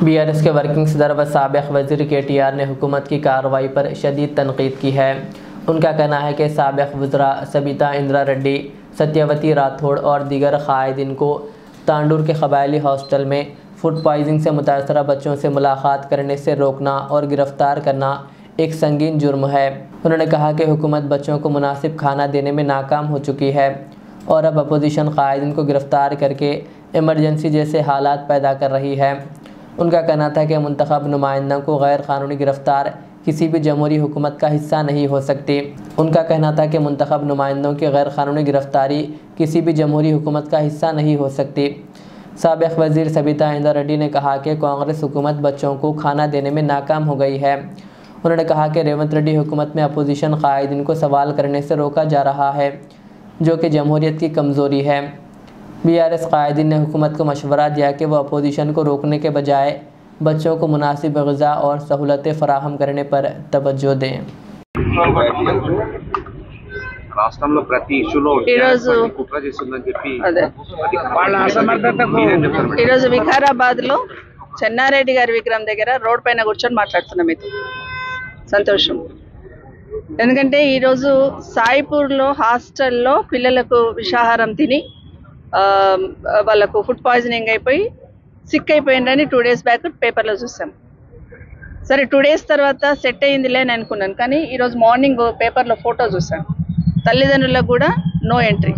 BRS के working सदर व साबिक़ वज़ीर KTR ने हुकूमत की कार्रवाई पर शदीद तनकीद की है। उनका कहना है कि साबिक़ वज़रा सबिता इंदिरा रेड्डी, सत्यवती राठौड़ और दीगर कायदीन को तांडूर के कबायली हॉस्टल में फूड पॉइजनिंग से मुतासरा बच्चों से मुलाकात करने से रोकना और गिरफ़्तार करना एक संगीन जुर्म है। उन्होंने कहा कि हुकूमत बच्चों को मुनासिब खाना देने में नाकाम हो चुकी है और अब अपोजिशन कायदीन को गिरफ़्तार करके इमरजेंसी जैसे हालात पैदा कर रही है। उनका कहना था कि मुंतखब नुमाइंदों को गैर कानूनी गिरफ़्तार किसी भी जमहूरी हुकूमत का हिस्सा नहीं हो सकती। उनका कहना था कि मुंतखब नुमाइंदों की गैर कानूनी गिरफ़्तारी किसी भी जमहूरी हुकूमत का हिस्सा नहीं हो सकती। साबिक़ वज़ीर सबिता इंदिरा रेड्डी ने कहा कि कांग्रेस हुकूमत बच्चों को खाना देने में नाकाम हो गई है। उन्होंने कहा कि रेवंत रेड्डी हुकूमत में अपोजिशन कायदीन को सवाल करने से रोका जा रहा है, जो कि जमहूरियत की कमज़ोरी है। बीआरएस कायदीन ने हुकूमत को मशवरा दिया कि वह अपोजिशन को रोकने के बजाय बच्चों को मुनासिब ग़िज़ा और सहूलतें फ़राहम करने पर तवज्जो दें। రాష్ట్రంలో ప్రతి ఇష్యూలో కుట్ర చేస్తుందని చెప్పి వాళ్ళ అసమర్థతకు ఈరోజు వికారాబాద్లో చెన్నారెడ్డి గారి విగ్రహం దగ్గర రోడ్ పైన కూర్చొని మాట్లాడుతున్నాం మీతో. సంతోషం. ఎందుకంటే ఈరోజు సాయిపూర్లో హాస్టల్లో పిల్లలకు విషాహారం తిని వాళ్ళకు ఫుడ్ పాయిజనింగ్ అయిపోయి సిక్ అయిపోయిందని 2 days బ్యాక్ పేపర్లో చూసాం. సరే 2 days తర్వాత సెట్ అయ్యిందిలే అని అనుకున్నాను, కానీ ఈరోజు మార్నింగ్ పేపర్లో ఫోటో చూసాను. తల్లిదండ్రులకు కూడా నో ఎంట్రీ.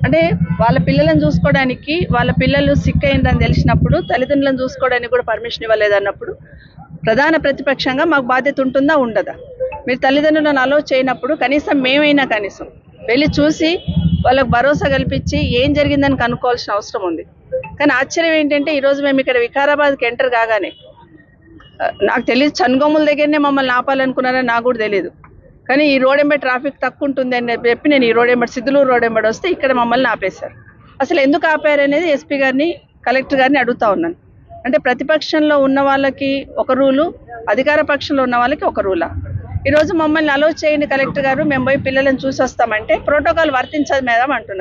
అంటే వాళ్ళ పిల్లలను చూసుకోవడానికి, వాళ్ళ పిల్లలు సిక్ అయిందని తెలిసినప్పుడు తల్లిదండ్రులను చూసుకోవడానికి కూడా పర్మిషన్ ఇవ్వలేదన్నప్పుడు ప్రధాన ప్రతిపక్షంగా మాకు బాధ్యత ఉంటుందా ఉండదా? మీరు తల్లిదండ్రులను అలో చేయనప్పుడు కనీసం మేమైనా కనీసం వెళ్ళి చూసి వాళ్ళకు భరోసా కల్పించి ఏం జరిగిందని కనుక్కోవాల్సిన అవసరం ఉంది. కానీ ఆశ్చర్యం ఏంటంటే ఈరోజు మేము ఇక్కడ వికారాబాద్కి ఎంటర్ కాగానే, నాకు తెలియదు చన్గోముల దగ్గరనే మమ్మల్ని ఆపాలనుకున్నారని నాకు కూడా తెలియదు, కానీ ఈ రోడ్ ఎంబడి ట్రాఫిక్ తక్కువ ఉంటుంది అని చెప్పి నేను ఈ రోడ్ ఎంబడి సిద్ధులూరు రోడ్ ఎంబడి వస్తే ఇక్కడ మమ్మల్ని ఆపేశారు. అసలు ఎందుకు ఆపారు అనేది ఎస్పీ గారిని, కలెక్టర్ గారిని అడుగుతా ఉన్నాను. అంటే ప్రతిపక్షంలో ఉన్న వాళ్ళకి ఒక రూలు, అధికార పక్షంలో ఉన్న వాళ్ళకి ఒక రూలా? ఈరోజు మమ్మల్ని అలో చేయండి కలెక్టర్ గారు, మేము పోయి పిల్లలను చూసి వస్తామంటే ప్రోటోకాల్ వర్తించదు మేడం అంటున్నారు.